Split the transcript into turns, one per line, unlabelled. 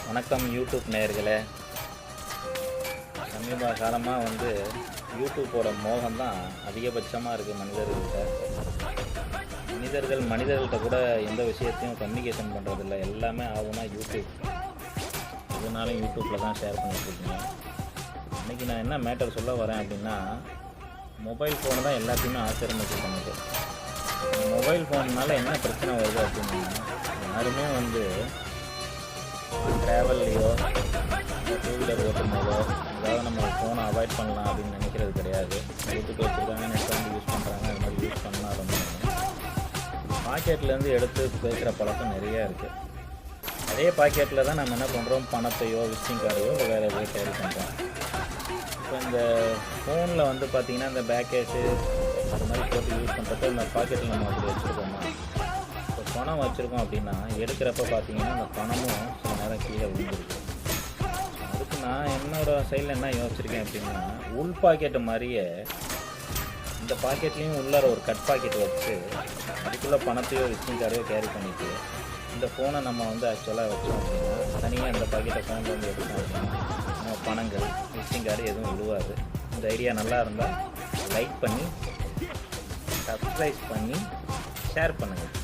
வணக்கம் யூடியூப் நேயர்களே. சமீப காலமாக யூடியூப்போட மோகம் தான் அதிகபட்சமாக இருக்குது மனிதர்கள்கிட்ட கூட எந்த விஷயத்தையும் கம்யூனிகேஷன் பண்ணுறதில்ல. எல்லாமே ஆகுனா யூடியூப். இதனாலும் யூடியூப்பில் தான் ஷேர் பண்ணிட்டுருக்கீங்க. இன்றைக்கி நான் என்ன மேட்டர் சொல்ல வரேன் அப்படின்னா, மொபைல் ஃபோன் தான் எல்லாத்தையுமே ஆக்கிரமிச்சு பண்ணுது. மொபைல் ஃபோன்னால என்ன பிரச்சனை வருது அப்படின்னா, யாருமே ட்ராவல்லையோ டூ வீலர் ஓட்டும் போதோ அதாவது நம்ம ஃபோனை அவாய்ட் பண்ணலாம் அப்படின்னு நினைக்கிறது கிடையாது. யூடியூப் வச்சுருக்காங்க, நெட் யூஸ் பண்ணுறாங்க. அது மாதிரி யூஸ் பண்ணாலும் பாக்கெட்லேருந்து எடுத்து பேசுகிற பழக்கம் நிறையா இருக்குது. அதே பாக்கெட்டில் தான் நம்ம என்ன பண்ணுறோம், பணத்தையோ விசிட்டிங் கார்டையோ வேறு எதையோ கேரி பண்ணுறோம். இப்போ இந்த ஃபோனில் பார்த்திங்கன்னா இந்த பேக்கேஜு அது மாதிரி போட்டு யூஸ் பண்ணுறப்ப இந்த பாக்கெட்டில் நம்ம அப்படி வச்சுருக்கோமா, இப்போ பணம் வச்சுருக்கோம் அப்படின்னா எடுக்கிறப்ப பார்த்திங்கன்னா அந்த பணமும் சில நேரம் கீழே விழுந்துருக்கு. அதுக்கு நான் என்னோடய சைடில் என்ன யோசிச்சிருக்கேன் அப்படின்னா, உள் பாக்கெட்டு மாதிரியே இந்த பாக்கெட்லேயும் உள்ளார ஒரு கட் பாக்கெட் வச்சு அதுக்குள்ளே பணத்தையோ விசிட்டிங் கார்டையோ கேரி பண்ணிவிட்டு இந்த ஃபோனை நம்ம ஆக்சுவலாக வச்சோம் அப்படின்னா தனியாக இந்த பாக்கெட்டை ஃபோனில் எடுத்தோம் அப்படின்னா நம்ம பணங்கள் விசிட்டிங் கார்டு எதுவும் விழுவாது. இந்த ஐடியா நல்லா இருந்தால் லைக் பண்ணி சப்ஸ்கிரைப் பண்ணி ஷேர் பண்ணுங்கள்.